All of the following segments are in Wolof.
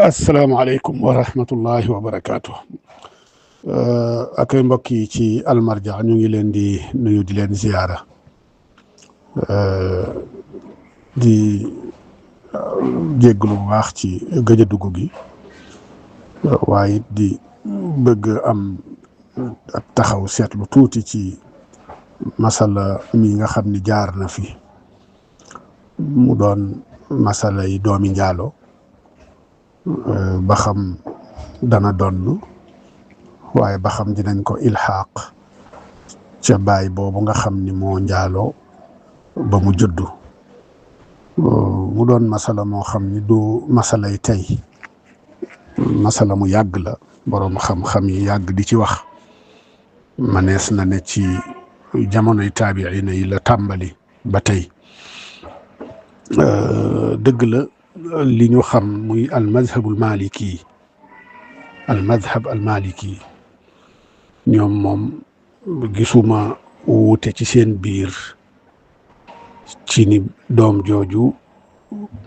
asalaamaaleykum wa rahmatullahi wa barakaatu. Ak mbokk yi ci Almarja ñu ngi leen di nuyu di leen ziyaara di jégglu bu baax ci gëj a dugg gi waaye di bëgg am ab taxaw seetlu tuuti ci masala mi nga xam ni jaar na fi mu doon masala yi doomi njaalo ba xam dana donn waaye ba xam dinañ ko ilxaaq ca baay boobu nga xam ni moo njaaloo ba mu juddu mu doon masala moo xam ni du masalay tey masala mu yàgg la boroom xam-xam yi yàgg di ci wax manees na ne ci jamonoy taabiina yi la tàmbali ba tey dëgg la li ñu xam muy al madhab al maliki ñoom moom gisuma wuute ci seen biir ci ni doom jooju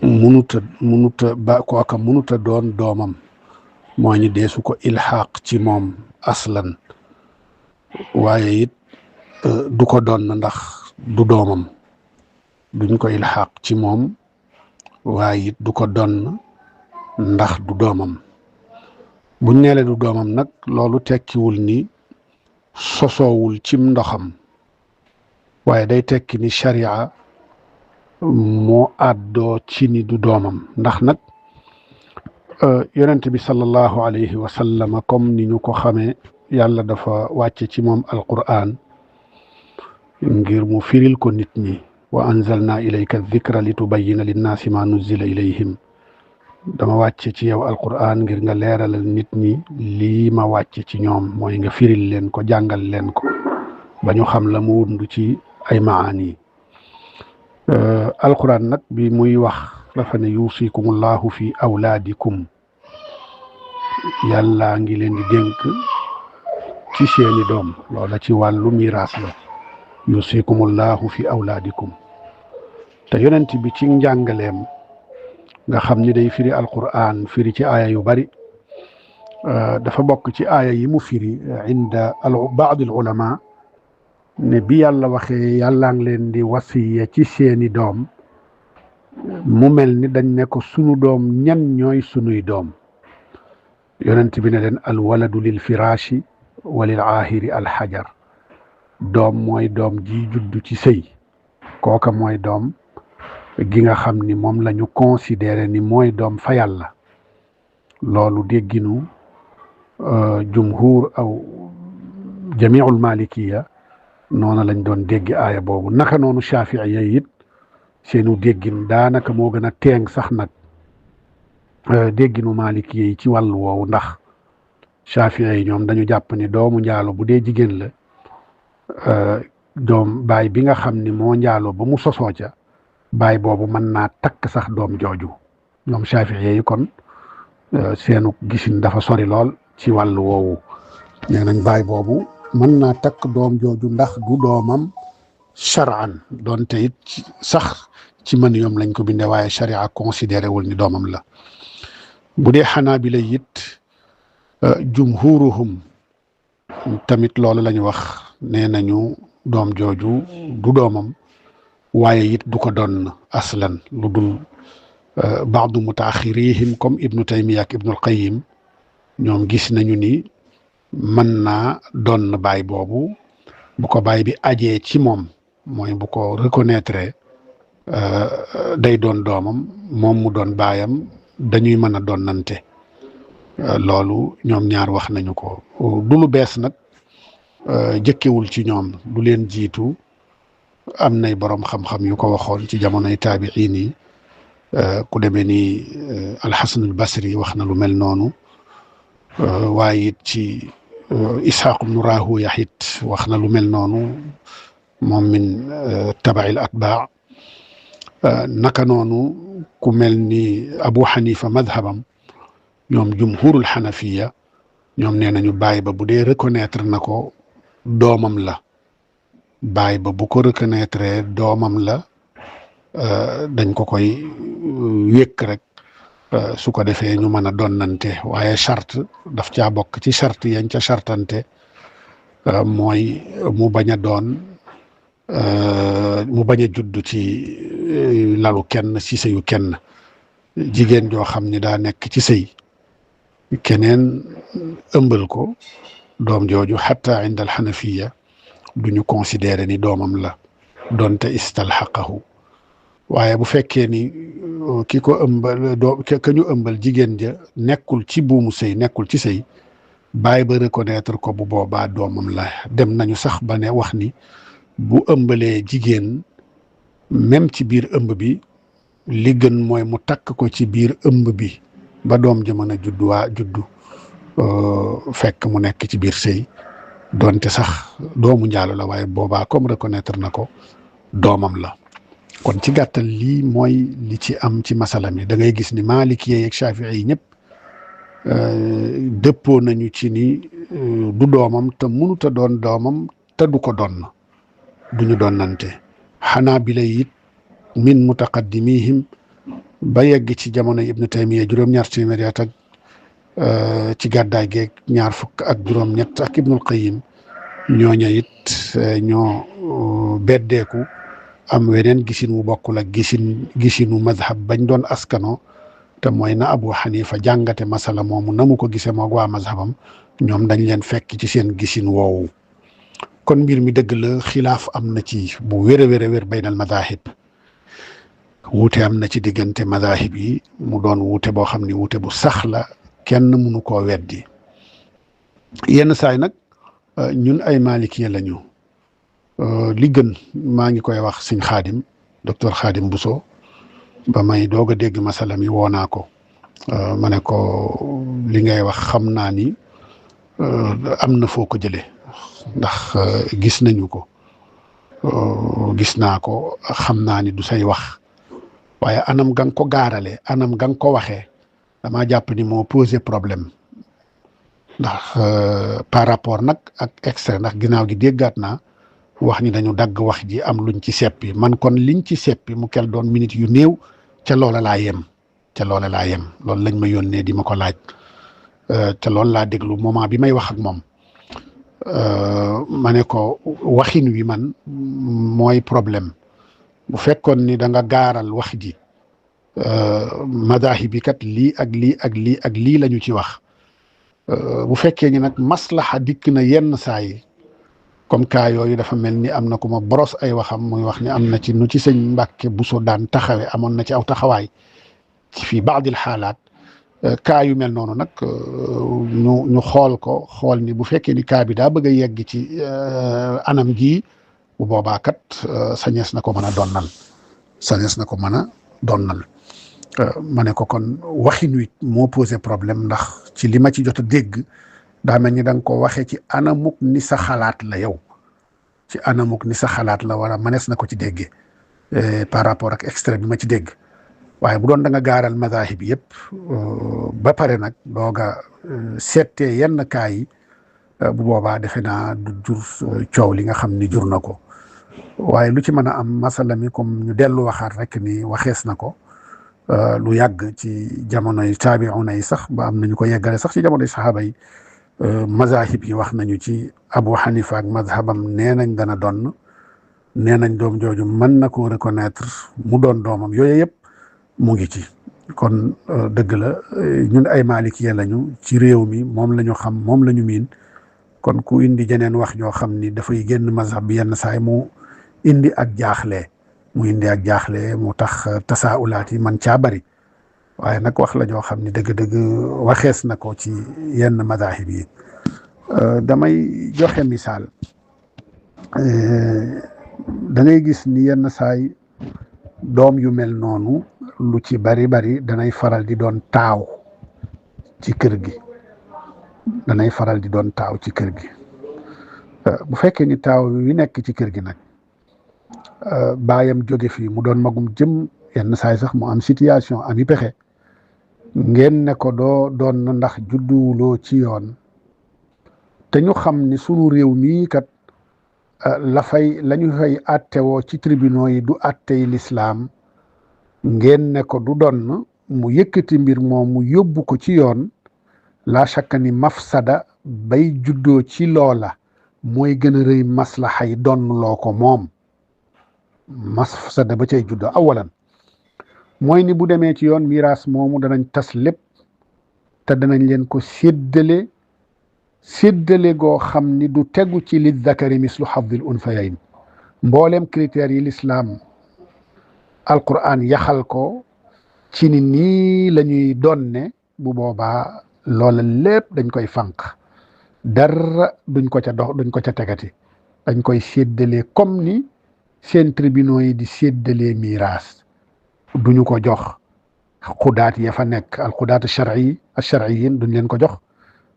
munuta ba kooka munuta doon doomam mooy ni deesu ko ilxaaq ci moom aslan waaye it du ko doon ndax du doomam duñ ko ilxaaq ci moom waaye it du ko doon ndax du doomam buñ neele du doomam nag loolu tekkiwul ni sosoowul cim ndoxam waaye day tekki ni sharia moo àddoo ci ni du doomam ndax nag yonent bi sallallahu alayhi wa sallam comme ni ñu ko xamee yàlla dafa wàcce ci moom alquran ngir mu firil ko nit ñi wa anzalna ilayka dhikra litubayyina linnaasi ma nuzzila ilayhim dama wàcce ci yow alquran ngir nga leeralal nit ñi lii ma wàcce ci ñoom mooy nga firil leen ko jàngal leen ko ba ñu xam la mu wundu ci ay maani alquran nag bi muy wax dafa ne yusikumullahu fi awlaadikum yàlla ngi leen di dénk ci seeni doom loola ci wàllu miraas la yusikumullahu fi awlaadikum te yonent bi ci njàngaleem nga xam ni day firi alquran firi ci aaya yu bari dafa bokk ci aaya yi mu firi inda baad al ulama ne bi yàlla waxee yàllaa ngi leen di wasiya ci seeni doom mu mel ni dañ ne ko sunu doom ñan ñooy sunuy doom yonent bi ne leen al waladu lil firaashi wa lil aahiri al xajar doom mooy doom ji juddu ci sëy kooka mooy doom gi nga xam ni moom la ñu considéré ni mooy doom fa yàlla loolu dégginu jumhur aw jamiul malikiya noona lañ doon déggi aaya boobu naka noonu shafiiya it seenu déggin daanaka moo gën a teeng sax nag dégginu malikiya yi ci wàllu woowu ndax shafiiya yi ñoom dañu jàpp ni doomu njaalo bu dee jigéen la doom baay bi nga xam ni moo njaalo ba mu sosoo ca baay boobu mën naa takk sax doom jooju ñoom Shaafi'i yi kon seenu gisin dafa sori lool ci wàllu woowu nee nañ baay boobu mën naa takk doom jooju ndax du doomam shar'an doonte it sax ci mën yoom lañ ko bindee waaye sharia considéré wul ni doomam la bu dee Hanaabila it jumhuruhum tamit loolu lañu wax nee nañu doom jooju du doomam waaye it du ko doon aslan lu dul baadu mutaaxirihim comme ibnu taymiya ak ibnul qayyim ñoom gis nañu ni mën naa doon baay boobu bu ko baay bi ajee ci moom mooy bu ko reconnaître day doon doomam moom mu doon baayam dañuy mën a doonante loolu ñoom ñaar wax nañu ko du lu bees nag jëkkewul ci ñoom du leen jiitu am nay boroom xam-xam yu ko waxoon ci jamonoy taabiin yi ku demee ni alxasanul basri wax na lu mel noonu waaye it ci isxaaq ibnu rahuya it wax na lu mel noonu moom min tabail atbaa naka noonu ku mel ni abu xanifa madhabam ñoom jumhurul xanafiya ñoom nee nañu bàyyi ba bu dee reconnaître na ko doomam la baay ba bu ko reconnaître doomam la dañ ko koy wékk rek su ko defee ñu mën a donnante waaye charte daf caa bokk ci charte yañ ca chartante mooy mu bañ a doon mu bañ a judd ci lalu kenn ci sëyu kenn jigéen joo xam ni daa nekk ci sëy keneen ëmbal ko doom jooju xatta inda al xanafiya du ñu considéré ni doomam la donte istalxaqahu waaye bu fekkee ni ki ko ëmbal ka ñu ëmbal jigéen ja nekkul ci buumu sëy nekkul ci sëy bàyyi ba reconnaître ko bu boobaa doomam la dem nañu sax ba ne wax ni bu ëmbalee jigéen même ci biir ëmb bi li gën mooy mu takk ko ci biir ëmb bi ba doom ja mën a juddu fekk mu nekk ci biir sëy donte sax doomu njaalo la waaye boobaa comme reconnaître na ko doomam la. kon ci gàttal lii mooy li ci am ci masala mi da ngay gis ni Maliki yi ak Shafii yi ñëpp dëppoo nañu ci ni du doomam te mënut a doon doomam te du ko doon duñu doonante. Xanaabila it min mutaqaddimihim ba yegg ci jamono Ibn Taymiya juróom-ñaar téeméeri at ak ci gàddaay geeg ñaar fukk ak juróom-ñett ak Ibnul Qayyim ñooña it ñoo beddeeku am weneen gisin wu bokkul ak gisinu madhab bañ doon askano te mooy na Abu Hanifa jàngate masala moomu na mu ko gisee moog waa mazhabam ñoom dañ leen fekk ci seen gisin woowu. kon mbir mi dëgg la xilaaf am na ci bu wér a wér a wér baynal madahib wuute am na ci diggante madahib yi mu doon wuute boo xam ni wuute bu sax la kenn mënu koo weddi. yenn saay nag ñun ay malikiya lañu li gën maa ngi koy wax sëñ Xaadim docteur Xaadim Bousso ba may doog a dégg masala mi woo naa ko ma ne ko li ngay wax xam naa ni am na foo ko jëlee ndax gis nañu ko gis naa ko xam naa ni du say wax waaye anam ga nga ko gaarale anam ga nga ko waxee damaa jàpp ni moo posé problème ndax par rapport nag ak extrait ndax ginnaaw gi déggaat naa wax ni dañu dagg wax ji am luñ ci seppi man kon liñ ci seppi mu kel doon minute yu néew ca loola laa yem loolu lañ ma yónnee di ma ko laaj ca loolu laa déglu moment bi may wax ak moom ma ne ko waxin wi man mooy problème bu fekkoon ni da nga gaaral wax ji madahib bi kat lii ak lii ak lii ak lii la ñu ci wax bu fekkee ni nag maslaha dikk na yenn saa yi comme cas yooyu dafa mel ni am na ku ma boros ay waxam muy wax ni am na ci nu ci sëñ Mbàkke Buso daan taxawe amoon na ci aw taxawaay ci fii baadil xaalaat cas yu mel noonu nag ñu xool ni bu fekkee ni cas bi daa bëgg a yegg ci anam gii bu boobaa kat sañees na ko mën a donnal ma ne ko kon waxin wi moo posé problème ndax ci li ma ci jot a dégg daa mel ni da nga ko waxee ci anamuk ni sa xalaat la yow ci anamuk ni sa xalaat la wala mënees na ko ci déggee par rapport ak extrait bi ma ci dégg waaye bu doon da nga gaaral madahib yëpp ba pare nag dooga seetee yenn cas yi bu boobaa defe naa du jur coow li nga xam ni jur na ko waaye lu ci mën a am masala mi comme ñu dellu waxaat rek ni waxees na ko lu yàgg ci jamonoy taabiuna yi sax ba am nañu ko yeggale sax ci jamonoy saxaaba yi mazahib yi wax nañu ci Abu Hanifa ak mazhabam nee nañ dana doon nee nañ doom jooju mën na ko reconnaître mu doon doomam yooyu yëpp mu ngi ci kon dëgg la ñun ay malikiya lañu ci réew mi moom la ñu xam moom la ñu miin kon ku indi jeneen wax joo xam ni dafay génn mazhab bi yenn saay mu indi ak jaaxle mu tax tasaulaat yi man caa bari waaye nag wax la joo xam ni dëgg-dëgg waxees na ko ci yenn madahib yi damay joxe misaal da ngay gis ni yenn saay doom yu mel noonu lu ci bari danay faral di doon taaw ci kër gi bu fekkee ni taaw yu nekk ci kër gi nag baayam jóge fii mu doon magum jëm yenn saay sax mu am situation ami pexe ngeen ne ko doo doon ndax judduwuloo ci yoon te ñu xam ni sunu réew mii kat la ñu fay attewoo ci tribunaux yi du attey lislaam ngeen ne ko du doon mu yëkkati mbir moom mu yóbbu ko ci yoon la shakka ni mafsada bay juddoo ci loola mooy gën a rëy maslaxa yi donn loo ko moom. mafsada ba cay juddoo awalan mooy ni bu demee ci yoon miraas moomu danañ tas lépp te danañ leen ko séddale goo xam ni du tegu ci li zakari mislu xadil unfayayn mboolem critères yi l'islam alquran yaxal ko ci ni nii la ñuy donne bu boobaa loola lépp dañ koy fànq dara duñ ko ca tegati dañ koy séddalee comme ni seen tribunaux yi di séddalee miraas duñu ko jox xudaat ya fa nekk al xudaat alcharciyin duñ leen ko jox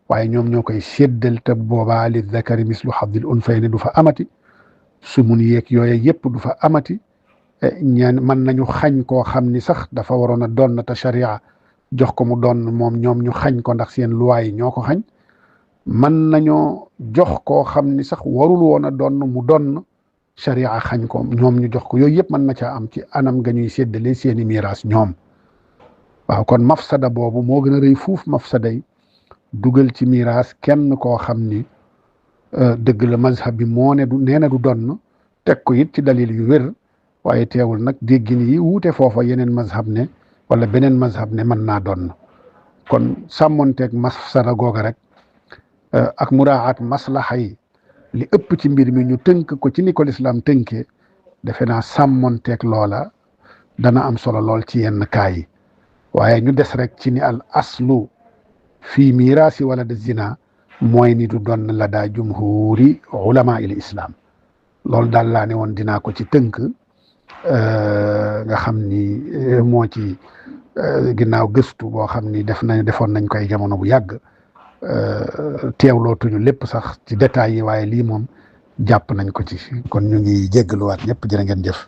waaye ñoom ñoo koy séddal te boobaa li zakari mislu xadil unfayni du fa amati su mun yeeg yooye yëpp du fa amati ñaan mën nañu xañ koo xam ni sax dafa waroon a doon te sharia jox ko mu doon moom ñoom ñu xañ ko ndax seen luwaay yi ñoo ko xañ mën nañoo jox koo xam ni sax warul woon a doon mu doon sharia xañ ko ñoom ñu jox ko yooyu yëpp mën na caa am ci anam ga ñuy séddale seeni miraas ñoom waaw kon mafsada boobu moo gën a rëy fuuf mafsada yi dugal ci miraas kenn koo xam ni dëgg la mazhab bi moo ne du nee na du donn teg ko it ci dalil yu wér waaye teewul nag déggin yi wuute foofa yeneen mazhab ne wala beneen mazhab ne mën naa donn kon sàmmonteeg mafsada googa rek ak muraaat maslaxa yi li ëpp ci mbir mi ñu tënk ko ci ni ko lislaam tënkee defe naa sàmmonteeg loola dana am solo lool ci yenn kaay yi waaye ñu des rek ci ni al aslu fii miraasi wala de zina mooy ni du doon la daa jumhuri ulama il islam loolu daal laa ne woon dinaa ko ci tënk nga xam ni moo ci ginnaaw gëstu boo xam ni defoon nañ koy jamono bu yàgg teewlootuñu lépp sax ci détails yi waaye lii moom jàpp nañ ko ci kon ñu ngi jéggaluwaat ñëpp jërë ngeen jëf